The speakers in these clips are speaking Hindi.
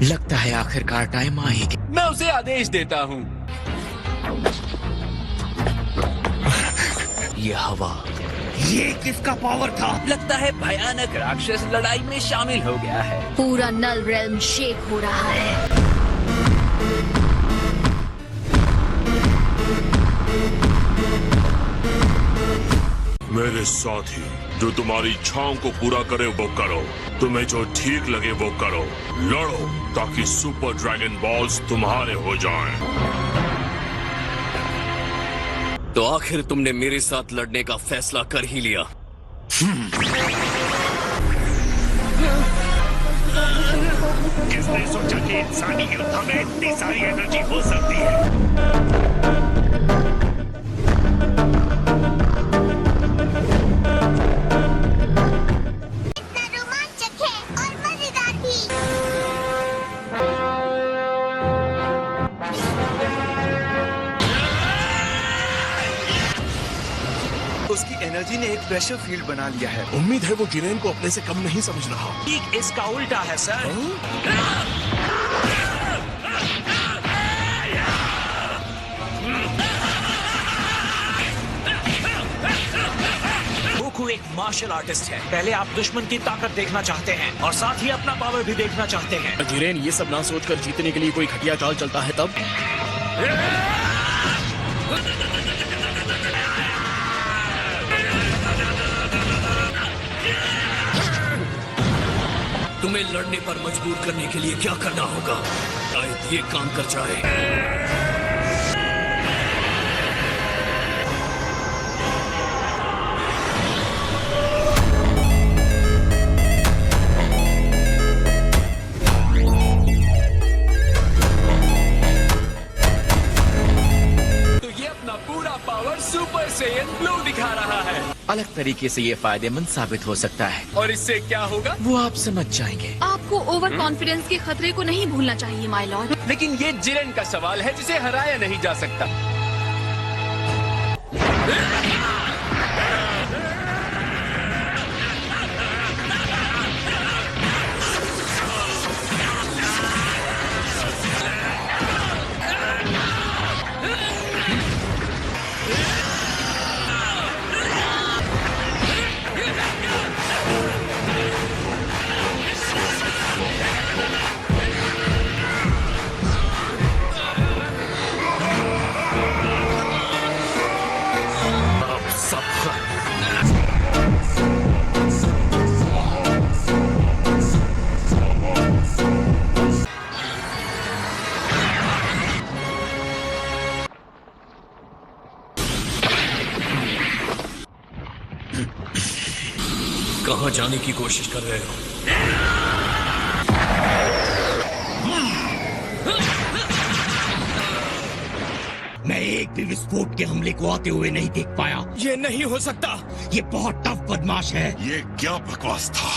लगता है आखिरकार टाइम आ ही गया। मैं उसे आदेश देता हूँ। ये हवा, ये किसका पावर था? लगता है भयानक राक्षस लड़ाई में शामिल हो गया है। पूरा नल रेल्म शेक हो रहा है। मेरे साथी, जो तुम्हारी इच्छाओं को पूरा करे वो करो, तुम्हें जो ठीक लगे वो करो। लड़ो ताकि सुपर ड्रैगन बॉल्स तुम्हारे हो जाएं। तो आखिर तुमने मेरे साथ लड़ने का फैसला कर ही लिया। किसने सोचा कि इंसानी युद्ध में इतनी सारी एनर्जी हो सकती है? उसकी एनर्जी ने एक प्रेशर फील्ड बना लिया है। उम्मीद है वो जिरेन को अपने से कम नहीं समझ रहा। ठीक इसका उल्टा है सर। गोकू एक मार्शल आर्टिस्ट है। पहले आप दुश्मन की ताकत देखना चाहते हैं और साथ ही अपना पावर भी देखना चाहते हैं। जिरेन ये सब ना सोचकर जीतने के लिए कोई घटिया चाल चलता है तब। तुम्हें लड़ने पर मजबूर करने के लिए क्या करना होगा? शायद ये काम कर जाए। तो ये अपना पूरा पावर सुपर सैयन ब्लू दिखा रहा है। अलग तरीके से ये फायदेमंद साबित हो सकता है। और इससे क्या होगा? वो आप समझ जाएंगे। आपको ओवर कॉन्फिडेंस के खतरे को नहीं भूलना चाहिए माय लॉर्ड। लेकिन ये जिरेन का सवाल है जिसे हराया नहीं जा सकता। कहाँ जाने की कोशिश कर रहे हो? मैं एक भी विस्फोट के हमले को आते हुए नहीं देख पाया। ये नहीं हो सकता। ये बहुत टफ बदमाश है। ये क्या बकवास था?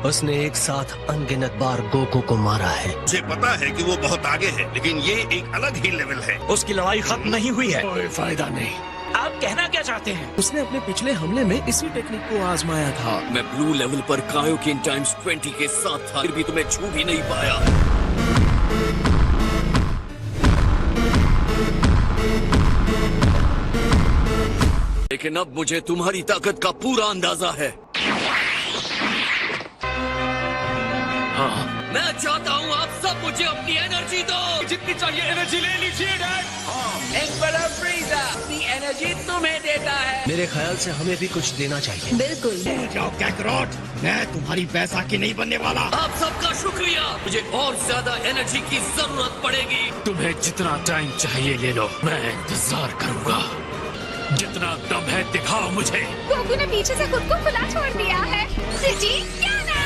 उसने एक साथ अनगिनत बार गोकू को मारा है। मुझे पता है कि वो बहुत आगे है, लेकिन ये एक अलग ही लेवल है। उसकी लड़ाई खत्म नहीं हुई है। कोई फायदा नहीं। आप कहना क्या चाहते हैं? उसने अपने पिछले हमले में इसी टेक्निक को आजमाया था। मैं ब्लू लेवल पर कायोकिन टाइम्स 20 के साथ था, फिर भी तुम्हें छू भी नहीं पाया। लेकिन अब मुझे तुम्हारी ताकत का पूरा अंदाजा है। हाँ, मैं चाहता हूँ आप सब मुझे अपनी एनर्जी दो। जितनी चाहिए एनर्जी ले लीजिए डैड। एम्परर फ्रीज़र अपनी एनर्जी तुम्हें देता है। मेरे ख्याल से हमें भी कुछ देना चाहिए। बिल्कुल। जाओ कैकरॉट, मैं तुम्हारी बैसाखी नहीं बनने वाला। आप सबका शुक्रिया। मुझे और ज्यादा एनर्जी की जरूरत पड़ेगी। तुम्हें जितना टाइम चाहिए ले लो, मैं इंतजार करूंगा। जितना दम है दिखाओ मुझे। गोकू ने पीछे से खुद को खुला छोड़ दिया है। सिजी, क्या ना?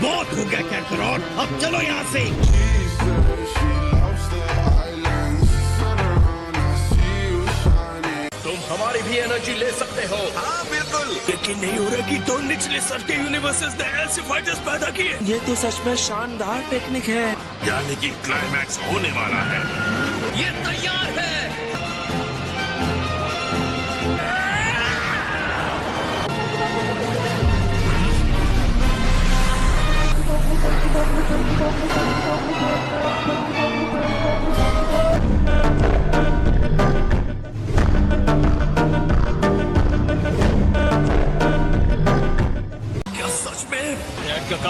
बहुत हो गया कैकरॉट, अब चलो यहाँ से। तुम हमारी भी एनर्जी ले सकते हो। हाँ बिल्कुल। लेकिन नहीं हो रही तो निचले स्तर के यूनिवर्सेस ने ऐसे फाइटर्स पैदा किए। ये तो सच में शानदार टेक्निक है। यानी कि क्लाइमैक्स होने वाला है। ये तैयार है।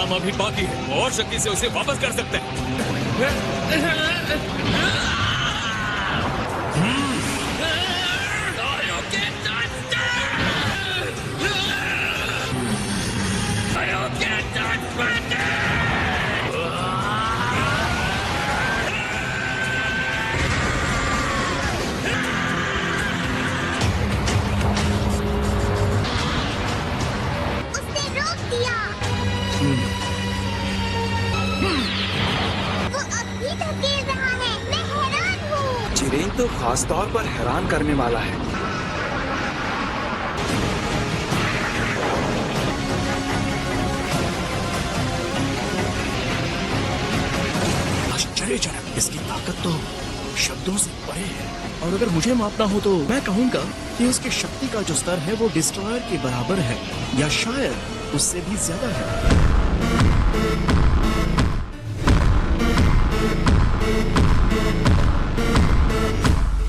काम अभी बाकी है और शक्ति से उसे वापस कर सकते हैं। उसने रोक दिया। वो अब भी धकेल रहा है। मैं हैरान हूँ। जिरेन तो खास तौर पर हैरान करने वाला है। आश्चर्यजनक, इसकी ताकत तो शब्दों से परे है। और अगर मुझे मापना हो तो मैं कहूंगा कि उसकी शक्ति का जो स्तर है वो डिस्ट्रॉयर के बराबर है या शायद उससे भी ज्यादा है।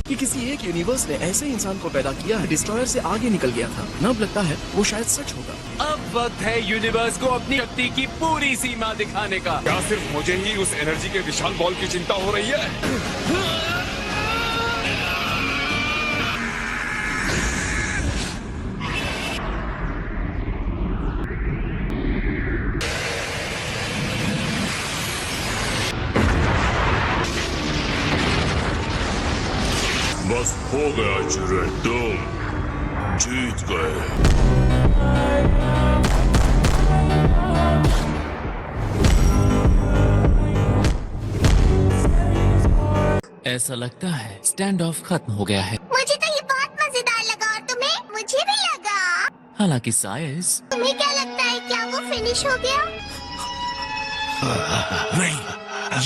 कि किसी एक यूनिवर्स ने ऐसे इंसान को पैदा किया है डिस्ट्रॉयर से आगे निकल गया था। न लगता है वो शायद सच होगा। अब वक्त है यूनिवर्स को अपनी शक्ति की पूरी सीमा दिखाने का। क्या सिर्फ मुझे ही उस एनर्जी के विशाल बॉल की चिंता हो रही है? बस हो गया जिरेन, तुम जीत गए। ऐसा लगता है स्टैंड ऑफ खत्म हो गया है। मुझे तो ये बहुत मजेदार लगा और तुम्हें? मुझे भी लगा। हालांकि साइज तुम्हें क्या लगता है, क्या वो फिनिश हो गया? नहीं,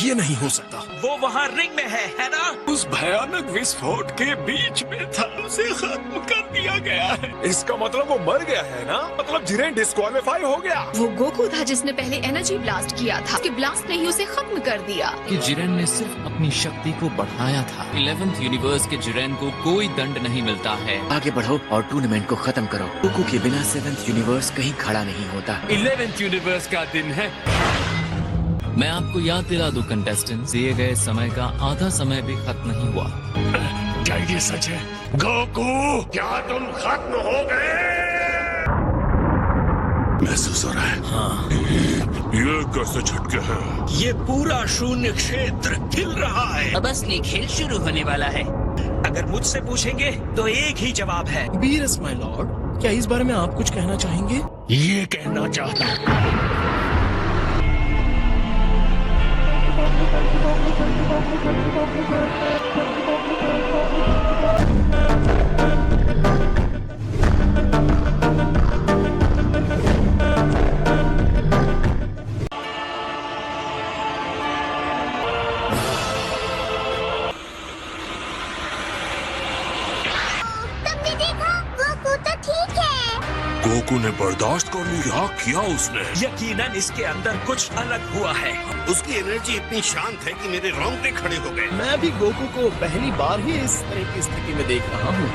ये नहीं हो सकता। वो वहाँ रिंग में है ना? उस भयानक विस्फोट के बीच में था, उसे खत्म कर दिया गया है। इसका मतलब वो मर गया है ना? मतलब जिरेन डिस्क्वालीफाई हो गया। वो गोकू था जिसने पहले एनर्जी ब्लास्ट किया था। उसके ब्लास्ट ने ही उसे खत्म कर दिया। कि जिरेन ने सिर्फ अपनी शक्ति को बढ़ाया था। 11th यूनिवर्स के जिरेन को कोई दंड नहीं मिलता है। आगे बढ़ो और टूर्नामेंट को खत्म करो। गोकू के बिना 7th यूनिवर्स कहीं खड़ा नहीं होता। 11th यूनिवर्स का दिन है। मैं आपको याद दिला दूं कंटेस्टेंट, दिए गए समय का आधा समय भी खत्म नहीं हुआ। क्या ये सच है? गोकू, क्या तुम खत्म हो गए? महसूस हो रहा है। हाँ, ये कैसे झटके हैं? ये पूरा शून्य क्षेत्र हिल रहा है। अब असली खेल शुरू होने वाला है। अगर मुझसे पूछेंगे तो एक ही जवाब है। बीरस माय लॉर्ड, क्या इस बारे में आप कुछ कहना चाहेंगे? ये कहना चाहता हूँ तुमने देखा, गोकू तो ठीक है। गोकू ने बर्दाश्त कर लिया। किया उसने? यकीनन इसके अंदर कुछ अलग हुआ है। उसकी एनर्जी इतनी शांत है कि मेरे रोंगटे खड़े हो गए। मैं भी गोकू को पहली बार ही इस तरह की स्थिति में देख रहा हूँ।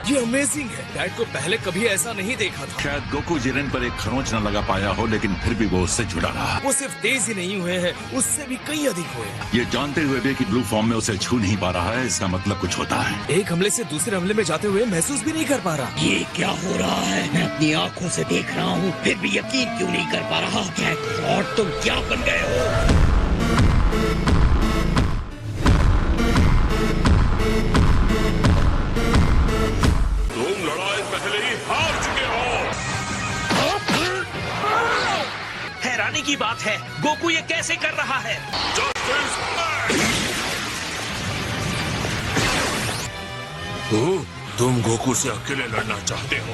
ये अमेजिंग है। डैड को पहले कभी ऐसा नहीं देखा था। शायद गोकू जिरेन पर एक खरोंच न लगा पाया हो, लेकिन फिर भी वो उससे जुड़ा रहा। वो सिर्फ तेज ही नहीं हुए हैं, उससे भी कई अधिक हुए हैं। ये जानते हुए भी कि ब्लू फॉर्म में उसे छू नहीं पा रहा है, इसका मतलब कुछ होता है। एक हमले से दूसरे हमले में जाते हुए महसूस भी नहीं कर पा रहा। ये क्या हो रहा है? मैं अपनी आंखों से देख रहा हूँ, फिर भी यकीन क्यों नहीं कर पा रहा? और तुम क्या बन गए हो? तुम लड़ाई पहले ही हार चुके हो। हैरानी की बात है, गोकू ये कैसे कर रहा है? तुम गोकू से अकेले लड़ना चाहते हो?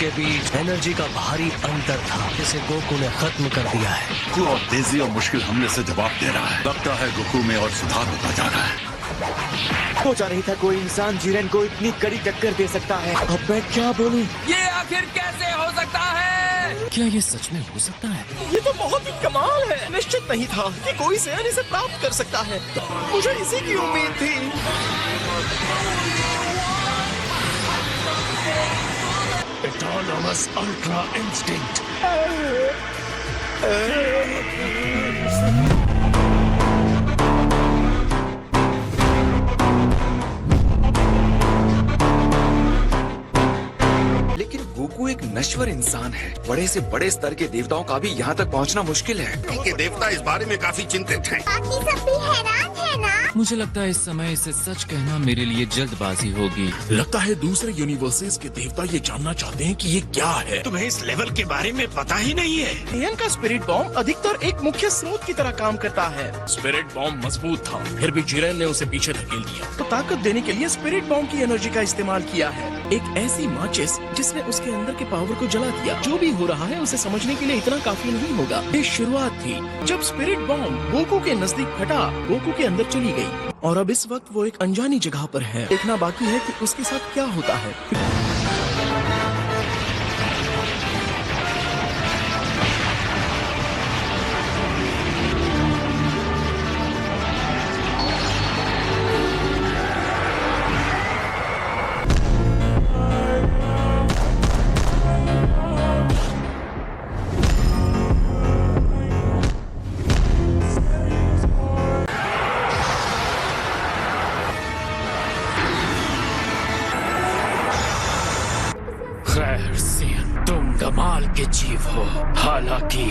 के बीच एनर्जी का भारी अंतर था, जिसे गोकू ने खत्म कर दिया है। गोकू और तेजी और मुश्किल हमले से जवाब दे रहा है। लगता है गोकू में और सुधार होता जा रहा है। सोचा नहीं था कोई इंसान जिरेन को इतनी कड़ी टक्कर दे सकता है। अब मैं क्या बोलूं? ये आखिर कैसे हो सकता है? क्या ये सच में हो सकता है? ये तो बहुत ही कमाल है। निश्चित नहीं था कि कोई सेन इसे प्राप्त कर सकता है। मुझे इसी की उम्मीद थी। Autonomous Ultra Instinct. लेकिन गोकू एक नश्वर इंसान है। बड़े से बड़े स्तर के देवताओं का भी यहाँ तक पहुँचना मुश्किल है। क्योंकि देवता इस बारे में काफी चिंतित हैं। बाकी सब भी हैरान है ना? मुझे लगता है इस समय इसे सच कहना मेरे लिए जल्दबाजी होगी। लगता है दूसरे यूनिवर्सेस के देवता ये जानना चाहते हैं कि ये क्या है। तुम्हें इस लेवल के बारे में पता ही नहीं है। एन का स्पिरिट बॉम्ब अधिकतर एक मुख्य स्रोत की तरह काम करता है। स्पिरिट बॉम्ब मजबूत था, फिर भी जिरेन ने उसे पीछे धकेल दिया। तो ताकत देने के लिए स्पिरिट बॉम्ब की एनर्जी का इस्तेमाल किया है। एक ऐसी माचिस जिसने उसके अंदर के पावर को जला दिया। जो भी हो रहा है उसे समझने के लिए इतना काफी नहीं होगा। ये शुरुआत थी जब स्पिरिट बॉम्ब गोकू के नजदीक फटा, गोकू के अंदर चली गई और अब इस वक्त वो एक अनजानी जगह पर है। देखना बाकी है कि उसके साथ क्या होता है। खैर सियन, तुम कमाल के जीव हो। हालांकि